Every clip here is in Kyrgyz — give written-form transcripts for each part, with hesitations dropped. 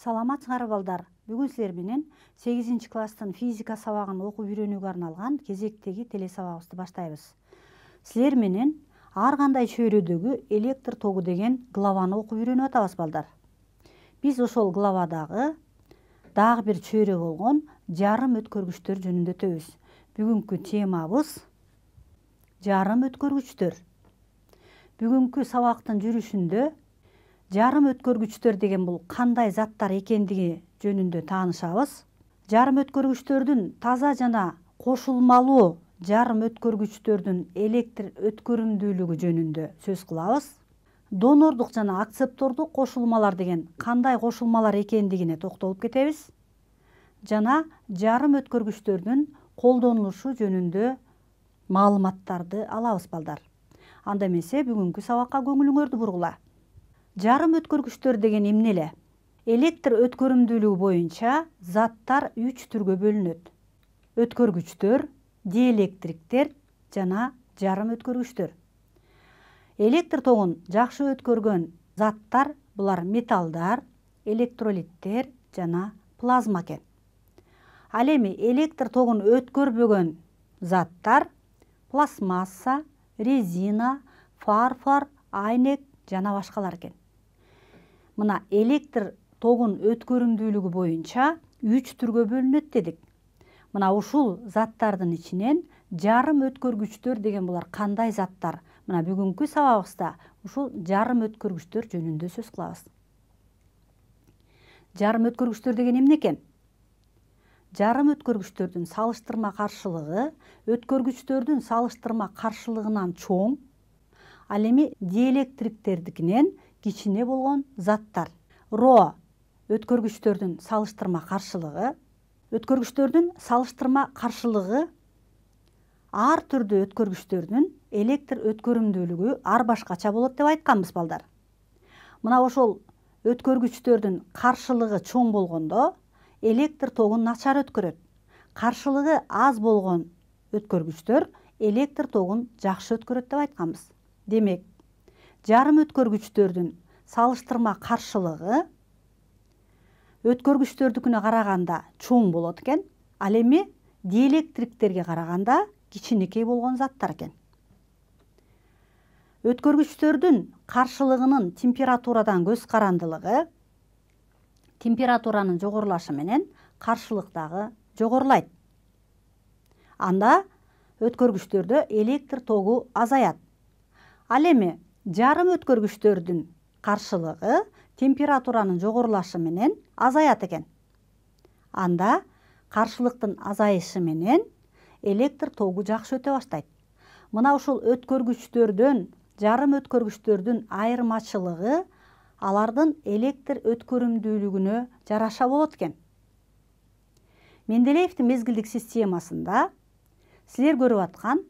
Саламатсыңар балдар. Бүгүн силер менен 8 класстын физика сабагын окуп үйрөнүүгө арналган кезектеги телесабагыбызды баштайбыз. Силер менен ар кандай чөйрөдөгү электр тогу деген главаны окуп үйрөнүп атабыз балдар. Биз ошол главадагы дагы бир чөйрө болгон жарым өткөргүчтөр жөнүндө өтөбүз. Бүгүнкү темабыз жарым өткөргүчтөр. Бүгүнкү сабактын жүрүшүндө жарым өткөргүчтөр деген бул кандай заттар экендиги жөнүндө таанышабыз. Жарым өткөргүчтөрдүн таза жана кошулмалуу жарым өткөргүчтөрдүн электр өткөрүмдүүлүгү жөнүндө сөз кылабыз. Донордук жана акцептордук кошулмалар деген кандай кошулмалар экендигине токтолуп кетебиз. Жана жарым өткөргүчтөрдүн колдонулушу жөнүндө маалыматтарды алабыз балдар. Анда эмесе бүгүнкү сабакка көңүлүңөрдү бургула. Жарым өткөргүчтөр деген эмне эле? Электр өткөрүмдүүлүгү боюнча заттар 3 түргө бөлүнөт. Өткөргүчтөр, диэлектриктер жана жарым өткөргүчтөр. Электр тогун жакшы өткөргөн заттар булар металлдар, электролиттер жана плазма экен. Ал эми электр тогун өткөрбөгөн заттар пластмасса, резина, фарфор, айнек жана башкалар экен. Мына электр тогун өткөрүмдүүлүгү боюнча 3 түргө бөлүнөт дедик. Мына ушул заттардын ичинен жарым өткөргүчтөр деген булар кандай заттар? Мына бүгүнкү сабагыбызда ушул жарым өткөргүчтөр жөнүндө сөз кылабыз. Жарым өткөргүчтөр деген эмне экен? Жарым өткөргүчтөрдүн салыштырма каршылыгы өткөргүчтөрдүн салыштырма каршылыгынан чоң, ал эми диэлектриктердикинен кичине болгон заттар. Ро өткөргүчтөрдүн салыштырма каршылыгы. Өткөргүчтөрдүн салыштырма каршылыгы ар түрдүү өткөргүчтөрдүн электр өткөрүмдүүлүгү ар башкача болот деп айтканбыз балдар. Мына ошол өткөргүчтөрдүн каршылыгы чоң болгондо электр тогун начар өткөрөт. Каршылыгы аз болгон өткөргүчтөр электр тогун жакшы өткөрөт деп айтканбыз. Демек, жарым өткөргүчтөрдүн салыштырма каршылыгы өткөргүчтөрдүкүнө караганда чоң болот экен, ал эми диэлектриктерге караганда кичинекей болгон заттар экен. Өткөргүчтөрдүн каршылыгынын температурадан көз карандылыгы температуранын жогорулашы менен каршылык дагы жогорулайт. Анда өткөргүчтөрдө электр тогу азаят. Ал эми жарым өткөргүчтөрдүн каршылыгы температуранын жогорулашы менен азаят экен. Анда каршылыктын азайышы менен электр тогу жакшы өтө баштайт. Мына ушул өткөргүчтөрдөн жарым өткөргүчтөрдүн айырмачылыгы алардын электр өткөрүмдүүлүгүнө жараша болот экен. Менделеевдин мезгилдик системасында силер көрүп аткан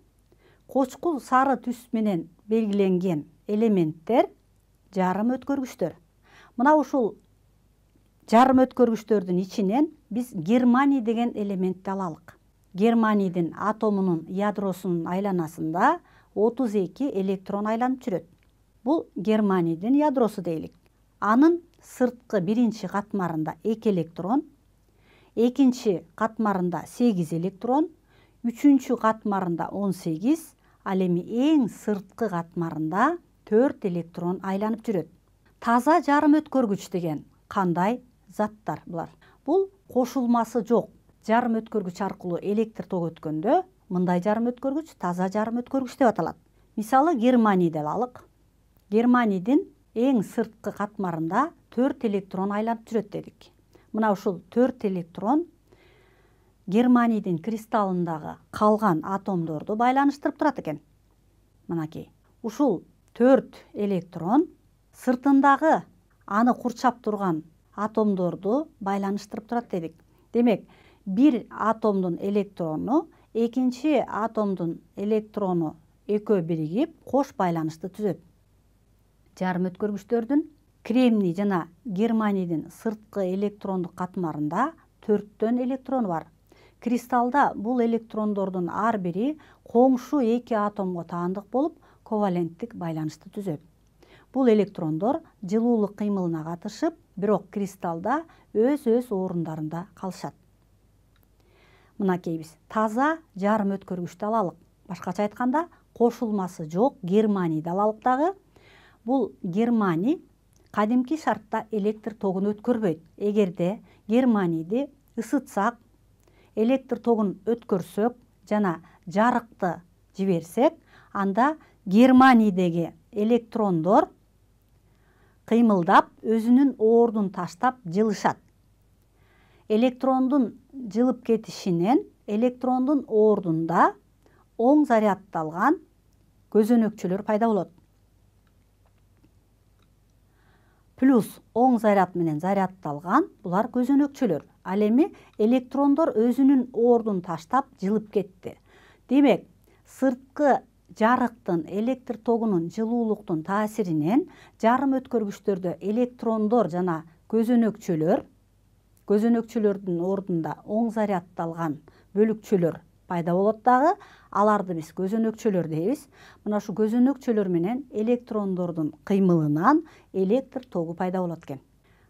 кочкул сары түс менен белгиленген элементтер жарым өткөргүчтөр. Мына ушул жарым өткөргүчтөрдүн ичинен биз германий деген элементти алалык. Германийдин атомунун ядросунун айланасында 32 электрон айланып жүрөт. Бул германийдин ядросу дейлик. Анын сырткы биринчи катмарында 2 электрон, экинчи катмарында 8 электрон, үчүнчү катмарында 18, ал эми эң сырткы катмарында 4 электрон айланып жүрөт. Таза жарым өткөргүч деген кандай заттар булар? Бул кошулмасы жок жарым өткөргүч аркылуу электр ток өткөндө мындай жарым өткөргүч таза жарым өткөргүч деп аталат. Мисалы Германийди алалык. Германийдин эң сырткы катмарында 4 электрон айланып жүрөт дедик. Мына ушул 4 электрон Германийдин кристаллындагы калган атомдорду байланыштырып турат экен. Мынакей. Ушул 4 электрон сыртындагы аны курчап турган атомдорду байланыштырып турат дедик. Демек, бир атомдун электрону экинчи атомдун электрону экөө биригип кош байланышты түзөт. Жарым өткөргүчтөрдүн кремний жана Германийдин сырткы электрондук катмарында 4төн электрону бар. Кристалда бул электрондордун ар бири коңшу 2 атомго таандык болуп коваленттик байланышты түзөт. Бул электрондор жылуулук кыймылына катышып, бирок кристаллда өз орундарында калышат. Мынакей биз таза жарым өткөргүчтү алалык. Башкача айтканда, кошулмасы жок германийди алалык дагы. Бул германий кадимки шартта электр тогун өткөрбөйт. Эгерде германийди ысытсак, электр тогун өткөрсөк жана жарыкты жиберсек, анда германийдеги электрондор кыймылдап, өзүнүн ордун таштап жылышат. Электрондун жылып кетишинен электрондун ордунда оң заряддалган көзөнөкчөлөр пайда болот. Плюс оң заряд менен заряддалган булар көзөнөкчөлөр. Ал эми электрондор өзүнүн ордун таштап жылып кетти. Демек, сырткы жарыктын, электр тогунун жылуулуктун таасиринен жарым өткөргүчтөрдө электрондор жана көзөнөкчөлөрдүн ордунда оң заряддалган бөлүкчөлөр пайда болот дагы. Аларды биз көзөнөкчөлөр дейбиз. Мына ушу көзөнөкчөлөр менен электрондордун кыймылынан электр тогу пайда болот экен.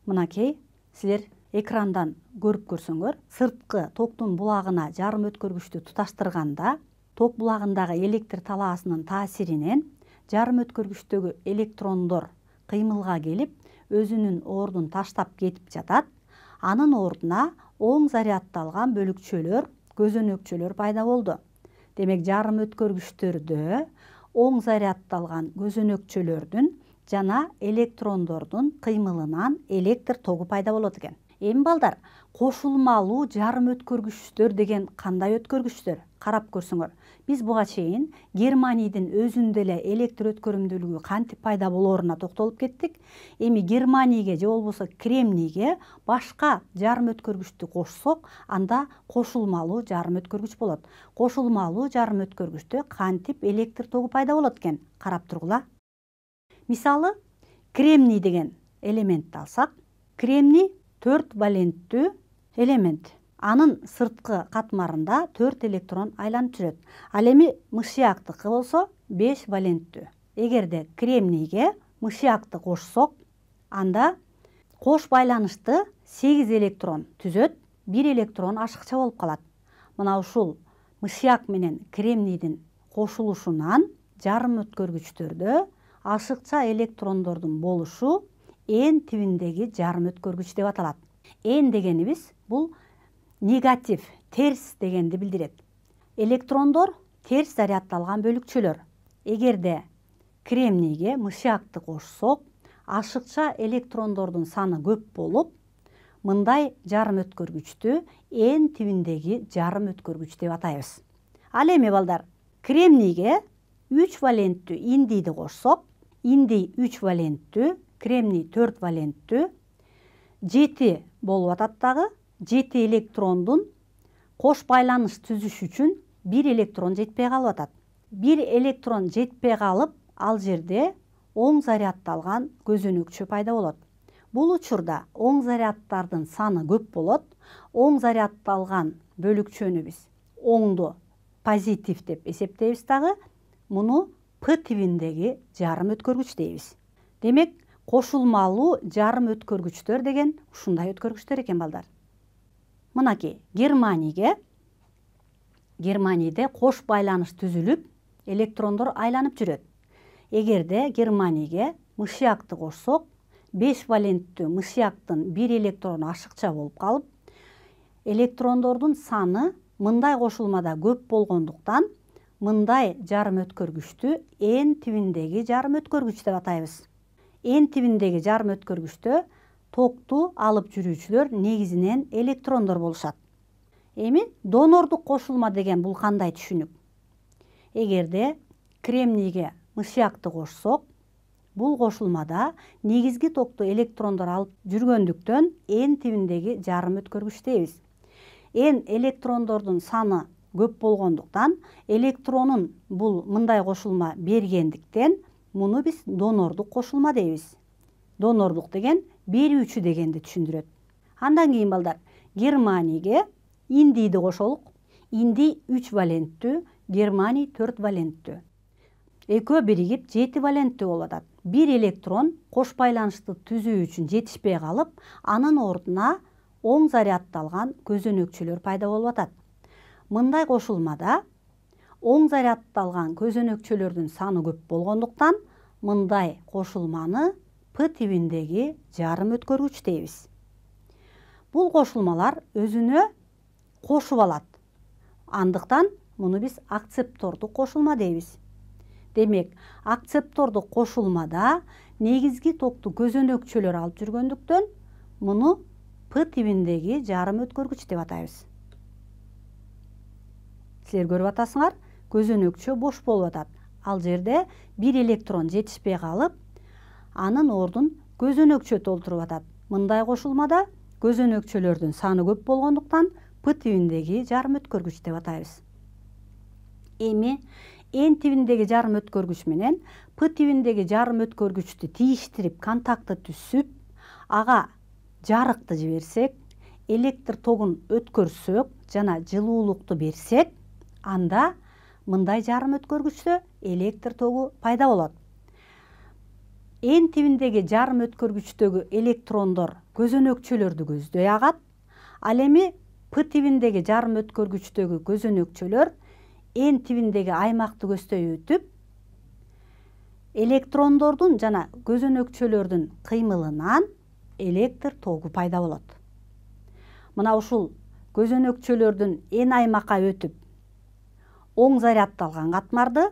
Мынакей силер экрандан көрүп көрсөңөр, сырткы токтун булагына жарым өткөргүчтү туташтырганда, ток булагындагы электр талаасынын таасиринен жарым өткөргүчтөгү электрондор кыймылга келип, өзүнүн ордун таштап кетип жатат. Анын ордуна оң заряддалган бөлүкчөлөр, көзөнөкчөлөр пайда болду. Демек, жарым өткөргүчтөрдө оң заряддалган көзөнөкчөлөрдүн жана электрондордун кыймылынан электр тогу пайда болот экен. Эми балдар, кошулмалуу жарым өткөргүчтөр деген кандай өткөргүчтөр? Карап көрсөңөр. Биз буга чейин Германийдин өзүндө эле электр өткөрүмдүүлүгү кантип пайда болоруна токтолуп кеттик. Эми Германийге же болбосо кремнийге башка жарым өткөргүчтү кошсок, анда кошулмалуу жарым өткөргүч болот. Кошулмалуу жарым өткөргүчтө кантип электр тогу пайда болот экен? Карап тургула. Мисалы, кремний деген элементти алсак, кремний 4 валенттүү элемент. Анын сырткы катмарында 4 электрон айланып жүрөт. Ал эми мышыяктыкы болсо 5 валенттүү. Эгерде кремнийге мышыякты кошсок, анда кош байланышты 8 электрон түзөт, 1 электрон ашыкча болуп калат. Мына ушул мышыяк менен кремнийдин кошулушунан жарым өткөргүчтөрдө ашыкча электрондордун болушу эн тибиндеги жарым өткөргүч деп аталат. Эн дегенибиз бул негатив, терс дегенди билдирет. Электрондор терс заряддалган бөлүкчөлөр. Эгерде кремнийге мышыякты кошсок, ашыкча электрондордун саны көп болуп, мындай жарым өткөргүчтү эн тибиндеги жарым өткөргүч деп атайбыз. Ал эми балдар, кремнийге 3 валенттүү индийди кошсок, индий 3 валенттүү, кремний 4 валенттүү, 7 болуп атат дагы. 7 электрондун кош байланыш түзүш үчүн 1 электрон жетпей калып атат. 1 электрон жетпей калып, ал жерде оң заряддалган көзөнөкчө пайда болот. Бул учурда оң заряддардын саны көп болот. Оң заряддалган бөлүкчөнү биз оңду позитив деп эсептейбиз дагы. Муну П тибиндеги жарым өткөргүч дейбиз. Демек, кошулмалуу жарым өткөргүчтөр деген ушундай өткөргүчтөр экен балдар. Мынакей, Германийде кош байланыш түзүлүп, электрондор айланып жүрөт. Эгерде Германийге мышыякты кошсок, 5 валенттүү мышыяктын 1 электрону ашыкча болуп калып, электрондордун саны мындай кошулмада көп болгондуктан, мындай жарым өткөргүчтү эн тибиндеги жарым өткөргүч деп атайбыз. Эн тибиндеги жарым өткөргүчтө токту алып жүрүүчүлөр негизинен электрондор болушат. Эми донордук кошулма деген бул кандай түшүнүк? Эгерде кремнийге мышыякты кошсок, бул кошулмада негизги токту электрондор алып жүргөндүктөн эн тибиндеги жарым өткөргүч дейбиз. Эн электрондордун саны көп болгондуктан, электронун бул мындай кошулма бергендиктен, муну биз донордук кошулма дейбиз. Донордук деген берүүчү дегенди түшүндүрөт. Андан кийин балдар, Германийге индийди кошолук. Индий 3 валенттүү, Германий 4 валенттүү. Экөө биригип 7 валенттүү болуп атат. bir электрон кош байланышты түзүү үчүн жетишпей калып, анын ордуна оң заряддалган көзөнөкчөлөр пайда болуп атат. Мындай кошулмада оң заряддалган көзөнөкчөлөрдүн саны көп болгондуктан мындай кошулманы П тибиндеги жарым өткөргүч дейбиз. Бул кошулмалар өзүнө кошуп алат. Андыктан муну биз акцептордук кошулма дейбиз. Демек, акцептордук кошулмада негизги токту көзөнөкчөлөр алып жүргөндүктөн муну П тибиндеги жарым өткөргүч деп атайбыз. Силер көрүп атасыңар, көзөнөкчө бош болуп атат. Ал жерде bir электрон жетишпей калып, анын ордун көзөнөкчө толтуруп атат. Мындай кошулмада көзөнөкчөлөрдүн саны көп болгондуктан П тибиндеги жарым өткөргүч деп атайбыз. Эми N тибиндеги жарым өткөргүч менен П тибиндеги жарым өткөргүчтү тийиштирип контакты түзүп, ага жарыкты жиберсек, электр тогун өткөрсөк жана жылуулукту берсек, анда мындай жарым өткөргүчтө электр тогу пайда болот. N тибиндеги жарым өткөргүчтөгү электрондор көзөнөкчөлөрдү көздөй агат. Ал эми П тибиндеги жарым өткөргүчтөгү көзөнөкчөлөр N тибиндеги аймакты көздөй өтүп, электрондордун жана көзөнөкчөлөрдүн кыймылынан электр тогу пайда болот. Мына ушул көзөнөкчөлөрдүн N аймакка өтүп, оң заряддалган катмарды,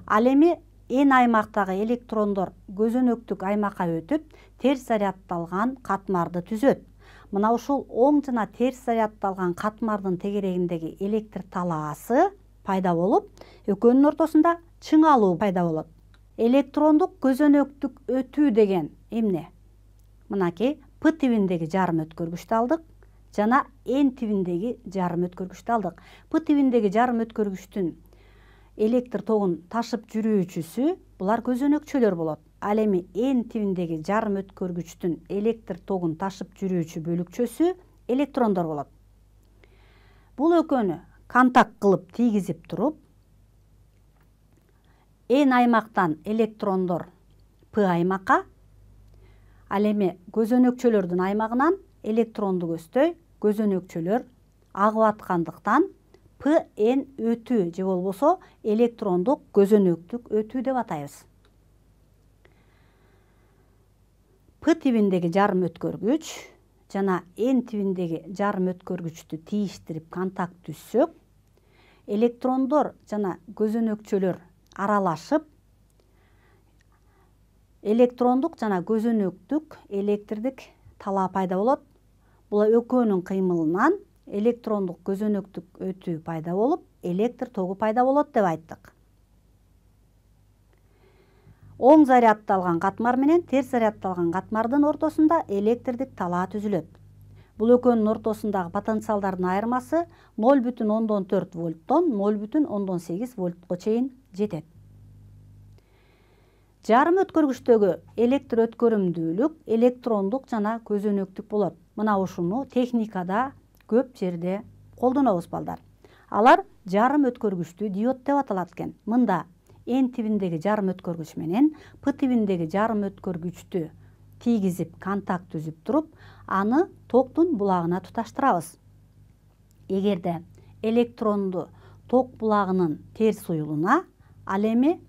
ал эми N аймактагы электрондор көзөнөктүк аймакка өтүп, терс заряддалган катмарды түзөт. Мына ушул оң жана терс заряддалган катмардын тегерегиндеги электр талаасы пайда болуп, экөөнүн ортосунда чыңалуу пайда болот. Электрондук көзөнөктүк өтүү деген эмне? Мынакей П тибиндеги жарым өткөргүчтү алдык жана N тибиндеги жарым өткөргүчтү алдык. П тибиндеги жарым өткөргүчтүн электр тогун ташып жүрүүчүсү булар көзөнөкчөлөр болот. Ал эми N тибиндеги жарым өткөргүчтүн электр тогун ташып жүрүүчү бөлүкчөсү электрондор болот. Бул экөөнү контакт кылып тийгизип туруп, N аймактан электрондор П аймакка, ал эми көзөнөкчөлөрдүн аймагынан электронду көздөй көзөнөкчөлөр агып аткандыктан П N өтүү же болбосо электрондук көзөнөктүк өтүү деп атайбыз. П тибиндеги жарым өткөргүч жана N тибиндеги жарым өткөргүчтү тийиштирип контакт түзсөк, электрондор жана көзөнөкчөлөр аралашып, электрондук жана көзөнөктүк электрдик талаа пайда болот. Бул экөөнүн кыймылынан электрондук көзөнөктүк өтүү пайда болуп, электр тогу пайда болот деп айттык. Оң заряддалган катмар менен терс заряддалган катмардын ортосунда электрдик талаа түзүлөт. Бул экөөнүн ортосундагы потенциалдардын айырмасы 0,4 вольттон 0,8 вольтко чейин жетет. Жарым өткөргүчтөгү электр өткөрүмдүүлүк электрондук жана көзөнөктүк болот. Мына ушуну техникада көп жерде колдонобуз балдар. Алар жарым өткөргүчтүү диод деп аталат экен. Мында N тибиндеги жарым өткөргүч менен П тибиндеги жарым өткөргүчтү тийгизип контакт түзүп туруп, аны токтун булагына туташтырабыз. Эгерде электронду ток булагынын терс уюлуна, ал эми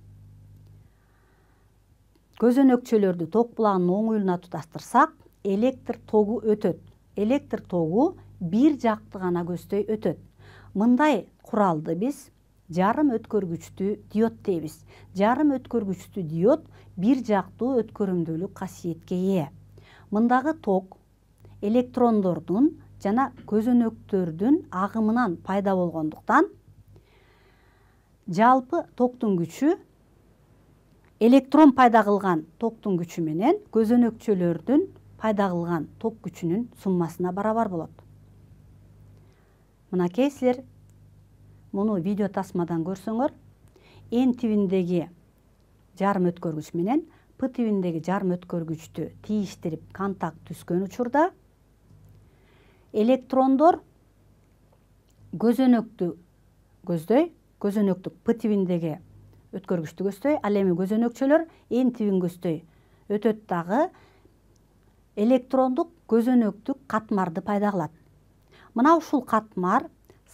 көзөнөкчөлөрдү ток булагынын оң уюлуна туташтырсак, электр тогу өтөт. Электр тогу бир жакты гана көздөй өтөт. Мындай куралды биз жарым өткөргүчтүү диод дейбиз. Жарым өткөргүчтүү диод бир жактуу өткөрүмдүүлүк касиетке ээ. Мындагы ток электрондордун жана көзөнөктөрдүн агымынан пайда болгондуктан жалпы токтун күчү электрон пайда кылган токтун күчү менен көзөнөкчөлөрдүн пайда кылган ток күчүнүн суммасына барабар болот. Мынакей силер муну видео тасмадан көрсөңөр, N тибиндеги жарым өткөргүч менен П тибиндеги жарым өткөргүчтү тийиштирип контакт түзгөн учурда электрондор көзөнөктү көздөй, көзөнөктүк П тибиндеги өткөргүчтү көздөй, ал эми көзөнөкчөлөр эн тибин көздөй өтөт дагы электрондук көзөнөктүк катмарды пайда кылат. Мына ушул катмар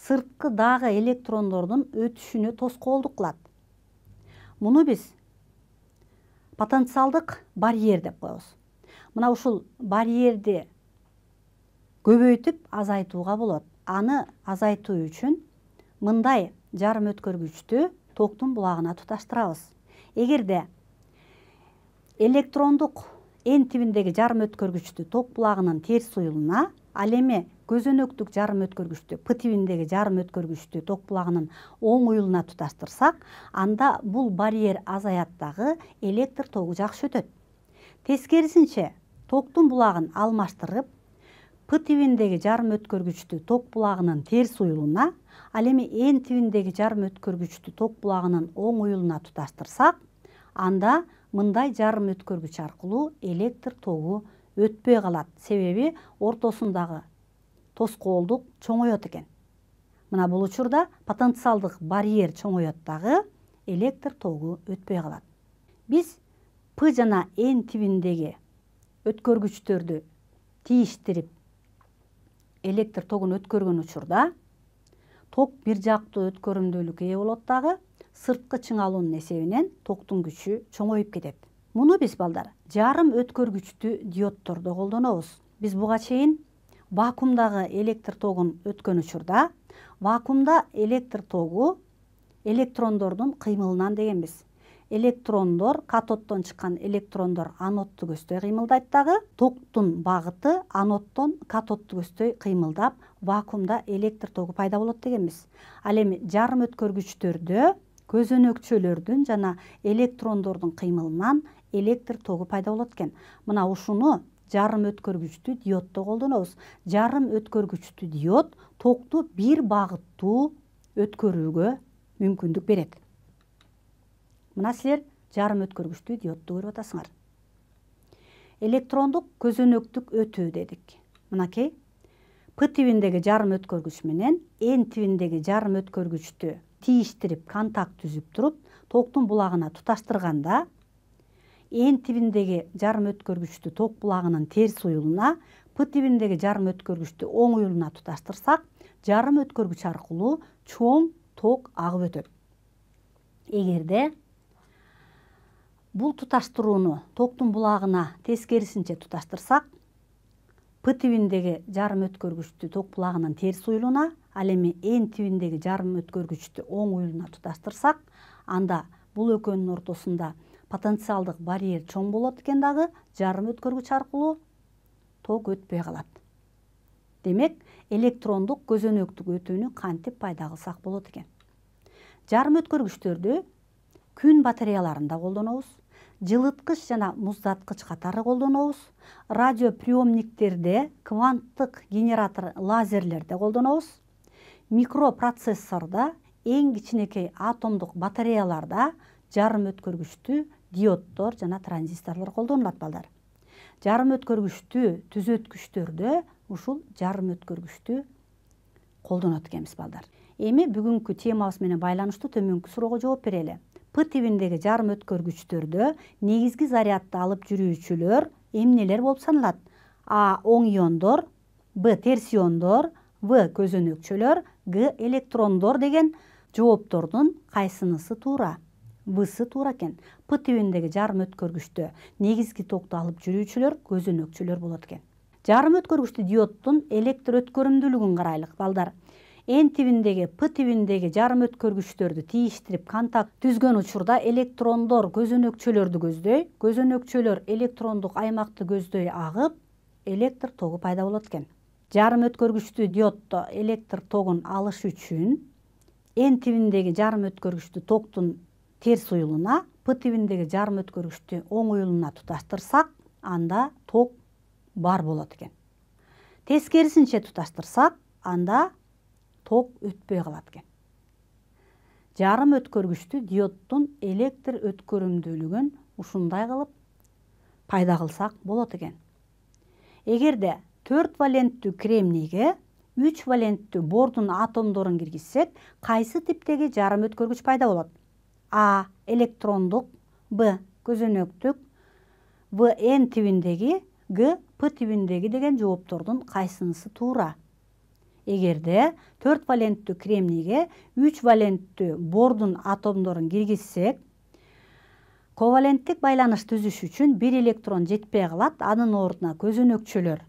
сырткы дагы электрондордун өтүшүнө тоскоолдук кылат. Муну биз потенциалдык барьер деп коебуз. Мына ушул барьерди көбөйтүп азайтууга болот. Аны азайтуу үчүн мындай жарым өткөргүчтү токтун булагына туташтырабыз. Эгерде электрондук эн тибиндеги жарым өткөргүчтү ток булагынын терс уюлуна, ал эми көзөнөктүк жарым өткөргүчтү П тибиндеги жарым өткөргүчтү ток булагынын оң уюлуна туташтырсак, анда бул барьер азаят дагы электр тогу жакшы өтөт. Тескерисинче, токтун булагын алмаштырып, П тибиндеги жарым өткөргүчтү ток булагынын терс уюлуна, ал эми эн тибиндеги жарым өткөргүчтү ток булагынын оң уюлуна туташтырсак, анда мындай жарым өткөргүч аркылуу электр тогу өтпөй калат. Себеби ортосундагы тоскоолдук чоңоет экен. Мына бул учурда потенциалдык барьер чоңоет дагы электр тогу өтпөй калат. Биз П жана эн тибиндеги өткөргүчтөрдү тийиштирип электр тогун өткөргөн учурда ток бир жактуу өткөрүмдүүлүккө ээ болот дагы сырткы чыңалуунун эсебинен токтун күчү чоңоюп кетет. Муну биз балдар жарым өткөргүчтүү диоддордо колдонобуз. Биз буга чейин вакуумдагы электр тогун өткөн учурда вакуумда электр тогу электрондордун кыймылынан дегенбиз. Электрондор, катоддон чыккан электрондор анодду көздөй кыймылдайт дагы, токтун багыты аноддон катодду көздөй кыймылдап, вакуумда электр тогу пайда болот дегенбиз. Ал эми жарым өткөргүчтөрдө көзөнөкчөлөрдүн жана электрондордун кыймылынан электр тогу пайда болот экен. Мына ушуну жарым өткөргүчтүү диоддо колдонобуз. Жарым өткөргүчтүү диод токту бир багыттуу өткөрүүгө мүмкүндүк берет. Мына силер жарым өткөргүчтүү диодду көрүп атасыңар. Электрондук көзөнөктүк өтүү дедик. Мынакей П тибиндеги жарым өткөргүч менен эн тибиндеги жарым өткөргүчтү тийиштирип контакт түзүп туруп, токтун булагына туташтырганда эн тибиндеги жарым өткөргүчтү ток булагынын терс уюлуна, П тибиндеги жарым өткөргүчтү оң уюлуна туташтырсак, жарым өткөргүч аркылуу чоң ток агып өтөт. Эгерде бул туташтырууну токтун булагына тескерисинче туташтырсак, П тибиндеги жарым өткөргүчтү ток булагынын терс уюлуна, ал эми эн тибиндеги жарым өткөргүчтү оң уюлуна туташтырсак, анда бул экөөнүн ортосунда потенциалдык барьер чоң болот экен дагы, жарым өткөргүч аркылуу ток өтпөй калат. Демек, электрондук көзөнөктүк өтүүнү кантип пайда кылсак болот экен? Жарым өткөргүчтөрдү күн батареяларында колдонобуз, жылыткыч жана муздаткыч катары колдонобуз, радиоприемниктерде, кванттык генератор лазерлерде колдонобуз, микропроцессордо, эң кичинекей атомдук батареяларда жарым өткөргүчтүү диоддор жана транзисторлор колдонулат балдар. Жарым өткөргүчтүү түзөткүчтөрдө ушул жарым өткөргүчтү колдонот экенбиз балдар. Эми бүгүнкү темабыз менен байланыштуу төмөнкү суроого жооп берели. П тибиндеги жарым өткөргүчтөрдө негизги зарядды алып жүрүүчүлөр эмнелер болуп саналат? А. Оң иондор, Б. Терс иондор, В. Көзөнөкчөлөр, Г. Электрондор деген жооптордун кайсынысы туура? Всы туура экен. П тибиндеги жарым өткөргүчтө негизги токту алып жүрүүчүлөр көзөнөкчөлөр болот экен. Жарым өткөргүчтүү диоддун электр өткөрүмдүүлүгүн карайлык балдар. Эн тибиндеги П тибиндеги жарым өткөргүчтөрдү тийиштирип контакт түзгөн учурда электрондор көзөнөкчөлөрдү көздөй, көзөнөкчөлөр электрондук аймакты көздөй агып, электр тогу пайда болот экен. Жарым өткөргүчтүү диоддо электр тогун алыш үчүн эн тибиндеги жарым өткөргүчтүү токтун терс уюлуна, П тибиндеги жарым өткөргүчтү оң уюлуна туташтырсак, анда ток бар болот экен. Тескерисинче туташтырсак, анда ток өтпөй калат экен. Жарым өткөргүчтүү диоддун электр өткөрүмдүүлүгүн ушундай кылып пайда кылсак болот экен. Эгерде 4 валенттүү кремнийге 3 валенттүү бордун атомдорун киргизсек, кайсы типтеги жарым өткөргүч пайда болот? А электрондук, Б көзөнөктүк, В N тибиндеги, Г P тибиндеги деген жооптордун кайсынысы туура? Эгерде 4 валенттүү кремнийге 3 валенттүү бордун атомдорун киргизсек, коваленттик байланыш түзүш үчүн бир электрон жетпей калат, анын ордуна көзөнөкчөлөр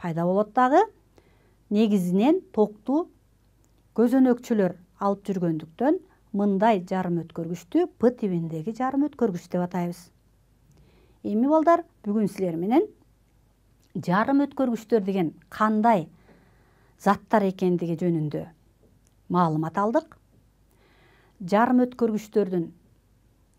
пайда болот дагы. Негизинен токту көзөнөкчөлөр алып жүргөндүктөн мындай жарым өткөргүчтү P тибиндеги жарым өткөргүч деп атайбыз. Эми балдар, бүгүн силер менен жарым өткөргүчтөр деген кандай заттар экендиги жөнүндө маалымат алдык. Жарым өткөргүчтөрдүн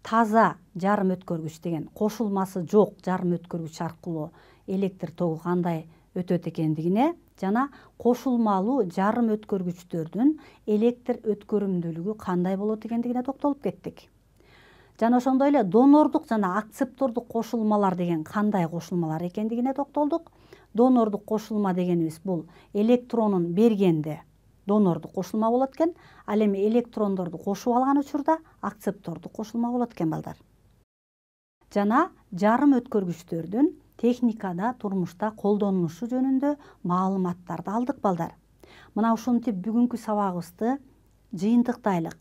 таза жарым өткөргүч деген кошулмасы жок жарым өткөргүч аркылуу электр тогу кандай өтөт экендигине жана кошулмалуу жарым өткөргүчтөрдүн электр өткөрүмдүүлүгү кандай болот экендигине токтолуп кеттик. Жана ошондой эле донордук жана акцептордук кошулмалар деген кандай кошулмалар экендигине токтолдук. Донордук кошулма дегенибиз бул электронун бергенде донордук кошулма болот экен, ал эми электрондорду кошуп алган учурда акцептордук кошулма болот экен балдар. Жана жарым өткөргүчтөрдүн техникада, турмушта колдонулушу жөнүндө маалыматтарды алдык балдар. Мына ушинтип бүгүнкү сабагыбызды жыйынтыктайлык.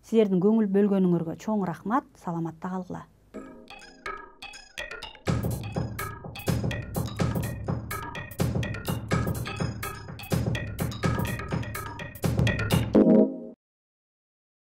Силердин көңүл бөлгөнүңөргө чоң рахмат, саламатта калгыла.